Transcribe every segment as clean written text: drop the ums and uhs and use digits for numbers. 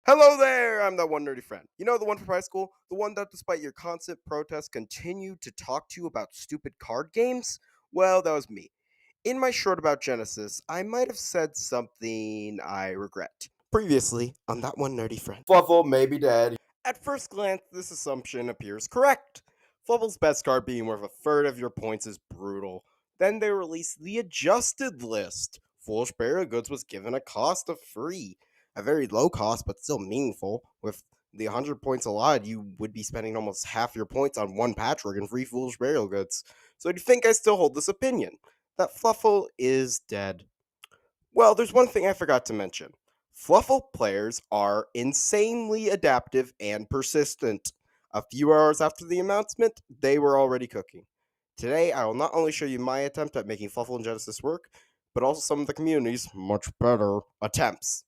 Hello there! I'm that one nerdy friend. You know, the one from high school? The one that, despite your constant protests, continued to talk to you about stupid card games? Well, that was me. In my short about Genesis, I might have said something I regret. Previously, on that one nerdy friend. Fluffal may be dead. At first glance, this assumption appears correct. Fluffal's best card being worth a third of your points is brutal. Then they released the adjusted list. Foolish Burial Goods was given a cost of free. A very low cost, but still meaningful. With the 100 points allotted, you would be spending almost half your points on one patchwork and free Foolish Burial Goods. So do you think I still hold this opinion? That Fluffal is dead. Well, there's one thing I forgot to mention. Fluffal players are insanely adaptive and persistent. A few hours after the announcement, they were already cooking. Today, I will not only show you my attempt at making Fluffal and Genesis work, but also some of the community's much better attempts.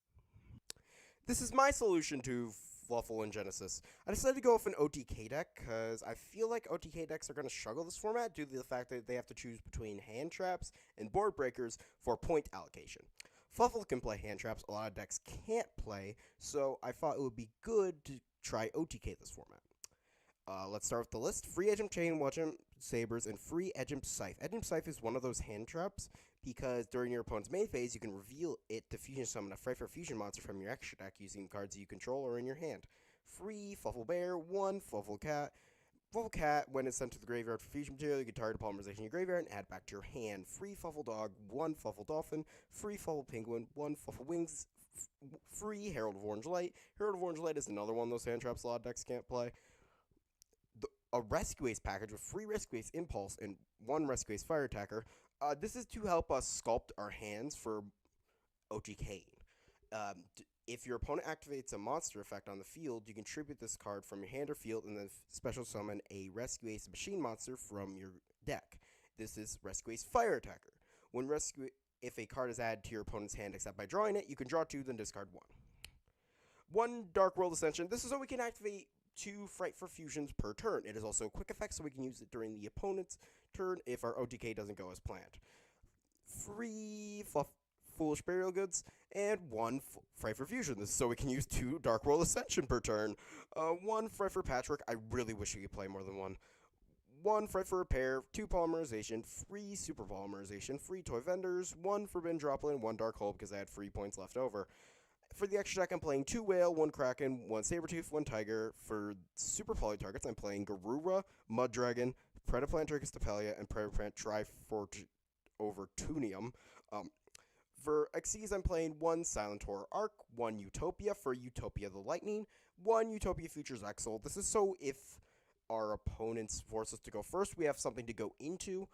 This is my solution to Fluffal and Genesis. I decided to go with an OTK deck because I feel like OTK decks are going to struggle this format due to the fact that they have to choose between hand traps and board breakers for point allocation. Fluffal can play hand traps, a lot of decks can't play, so I thought it would be good to try OTK this format. Let's start with the list. Free Edgem Chain, Wedgem Sabers, and free Edgem Scythe. Edgem Scythe is one of those hand traps because during your opponent's main phase, you can reveal it to fusion summon a Fright for Fusion monster from your extra deck using cards you control or in your hand. Free Fluffal Bear, 1 Fluffal Cat. Fluffal Cat, when it's sent to the graveyard for fusion material, you can target a polymerization in your graveyard and add back to your hand. Free Fluffal Dog, 1 Fluffal Dolphin. Free Fluffal Penguin, 1 Fluffal Wings. Free Herald of Orange Light. Herald of Orange Light is another one of those hand traps a lot of decks can't play. A Rescue Ace package with free Rescue Ace Impulse and 1 Rescue Ace Fire Attacker. This is to help us sculpt our hands for OTK. If your opponent activates a monster effect on the field, you can tribute this card from your hand or field and then special summon a Rescue Ace machine monster from your deck. This is Rescue Ace Fire Attacker. If a card is added to your opponent's hand except by drawing it, you can draw 2, then discard 1. 1 Dark World Ascension. This is so we can activate 2 Fright for Fusions per turn. It is also a quick effect, so we can use it during the opponent's turn if our OTK doesn't go as planned. Free Foolish Burial Goods, and 1 Fright for Fusion. This is so we can use 2 Dark World Ascension per turn. 1 Fright for Patchwork. I really wish we could play more than 1. 1 Fright for Repair, 2 Polymerization, free Super Polymerization, free Toy Vendors, 1 Forbidden Droplet, and 1 Dark Hole because I had free points left over. For the extra deck, I'm playing 2 Whale, 1 Kraken, 1 Sabertooth, 1 Tiger. For super poly targets, I'm playing Garura, Mud Dragon, Predaplantricus Tapelia, and Predaplant Trifortunium. For Xyz, I'm playing 1 Silentor Arc, 1 Utopia for Utopia the Lightning, 1 Utopia Futures Exile. This is so if our opponents force us to go first, we have something to go into.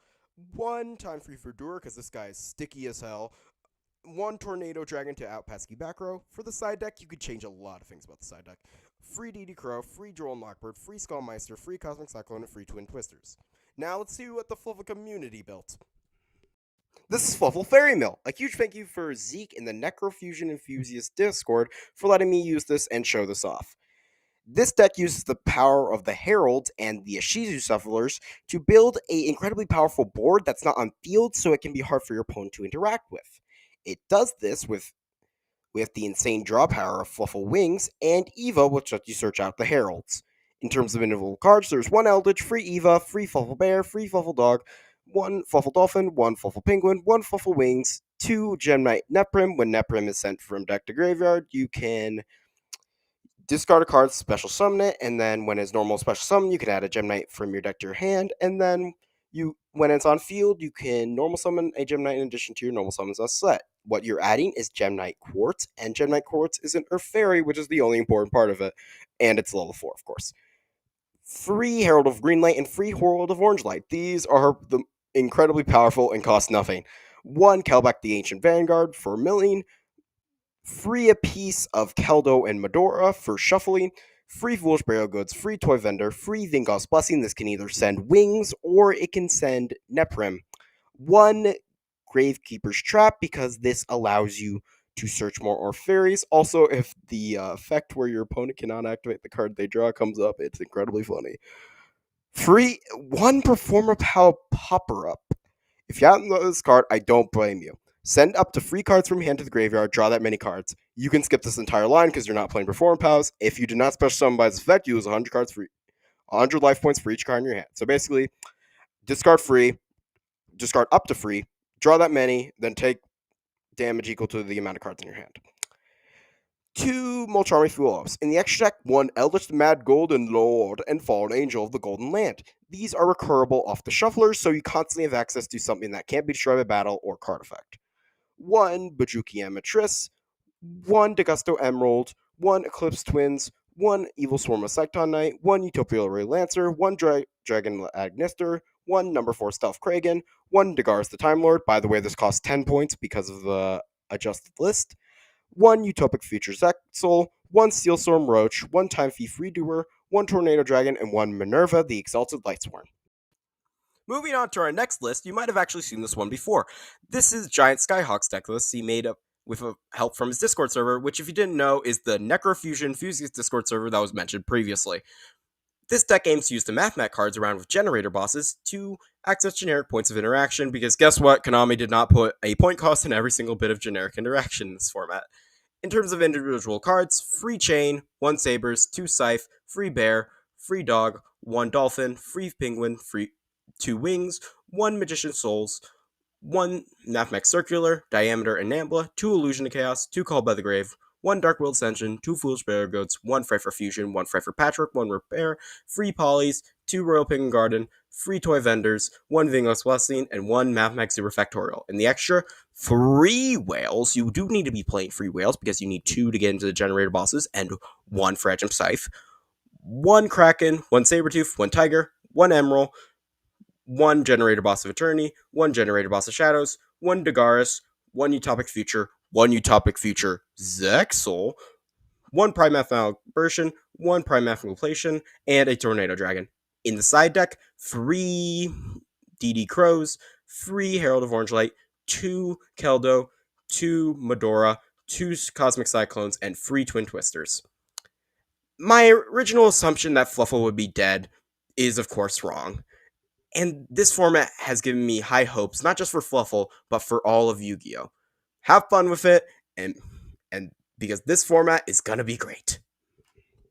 1 Time Free Verdure, because this guy is sticky as hell. 1 Tornado Dragon to out pesky back row. For the side deck, you could change a lot of things about the side deck. Free DD Crow, free Droll Knockbird, free Skullmeister, free Cosmic Cyclone, and free Twin Twisters. Now let's see what the Fluffal community built. This is Fluffal Fairy Mill. A huge thank you for Zeke in the Necrofusion Enthusiast Discord for letting me use this and show this off. This deck uses the power of the Herald and the Ishizu Shufflers to build an incredibly powerful board that's not on field, so it can be hard for your opponent to interact with. It does this with the insane draw power of Fluffal Wings and Eva, which lets you search out the Heralds. In terms of individual cards, there's 1 Eldritch, free Eva, free Fluffal Bear, free Fluffal Dog, 1 Fluffal Dolphin, 1 Fluffal Penguin, 1 Fluffal Wings, 2 Gem-Knight Neprim. When Neprim is sent from deck to graveyard, you can discard a card, special summon it, and then when it's normal special summon, you can add a Gem-Knight from your deck to your hand, and then when it's on field, you can normal summon a Gem-Knight in addition to your normal summons on set. What you're adding is Gem-Knight Quartz, and Gem-Knight Quartz is an Earth Fairy, which is the only important part of it, and it's level 4, of course. Free Herald of Green Light and free Herald of Orange Light. These are incredibly powerful and cost nothing. 1 Kelbeck the Ancient Vanguard for milling, free a piece of Keldo and Medora for shuffling, free Foolish Burial Goods, free Toy Vendor, free Vingos Blessing. This can either send Wings or it can send Neprim. 1 Gravekeeper's Trap, because this allows you to search more or fairies. Also, if the effect where your opponent cannot activate the card they draw comes up, it's incredibly funny. Free 1 Performer Power Popper Up. If you haven't got this card, I don't blame you. Send up to 3 cards from your hand to the graveyard, draw that many cards. You can skip this entire line because you're not playing Perform Pals. If you do not special summon by this effect, you lose 100 cards for 100 life points for each card in your hand. So basically, discard free, discard up to free, draw that many, then take damage equal to the amount of cards in your hand. 2 Molcharmi Fuelos. In the extra deck, 1 Eldritch Mad Golden Lord and Fallen Angel of the Golden Land. These are recurable off the shufflers, so you constantly have access to something that can't be destroyed by battle or card effect. 1 Bajuki Ametris, 1 Degusto Emerald, 1 Eclipse Twins, 1 Evil Swarm of Cycton Knight, 1 Utopia Ray Lancer, 1 Dragon Agnister, 1 number 4 Stealth Kragan, 1 Dagaris the Time Lord. By the way, this costs 10 points because of the adjusted list. 1 Utopic Future Zexal, 1 Steel Storm Roach, 1 Time Thief Redoer, 1 Tornado Dragon, and 1 Minerva the Exalted Lightsworn. Moving on to our next list, you might have actually seen this one before. This is Giant Skyhawk's deck list he made up with help from his Discord server, which, if you didn't know, is the Necrofusion Fusius Discord server that was mentioned previously. This deck aims to use the mathmech cards around with Generaider bosses to access generic points of interaction, because guess what? Konami did not put a point cost in every single bit of generic interaction in this format. In terms of individual cards, free Chain, 1 Sabers, 2 Scythe, free Bear, free Dog, 1 Dolphin, free Penguin, free 2 Wings, 1 Magician Souls, 1 Mathmech Circular, Diameter, and Nambla, 2 Illusion of Chaos, 2 Called by the Grave, 1 Dark Will Ascension, 2 Foolish Bear Goats, 1 Pfeiffer Fusion, 1 Pfeiffer Patrick, 1 Repair, free Polys, 2 Royal Penguin Garden, free Toy Vendors, 1 Vingos Blessing, and 1 Mathmech Super Factorial. In the extra, free whales. You do need to be playing free whales because you need 2 to get into the Generaider bosses and 1 for Edgem Scythe. 1 Kraken, 1 Sabertooth, 1 Tiger, 1 Emerald, 1 Generaider Boss of Eternity, 1 Generaider Boss of Shadows, 1 Dagaris, 1 Utopic Future, 1 Utopic Future Zexal, 1 Primathal Version, 1 Primathal Plation, and a Tornado Dragon. In the side deck, 3 DD Crows, 3 Herald of Orange Light, 2 Keldo, 2 Medora, 2 Cosmic Cyclones, and 3 Twin Twisters. My original assumption that Fluffal would be dead is, of course, wrong. And this format has given me high hopes, not just for Fluffal, but for all of Yu-Gi-Oh! Have fun with it, and because this format is gonna be great.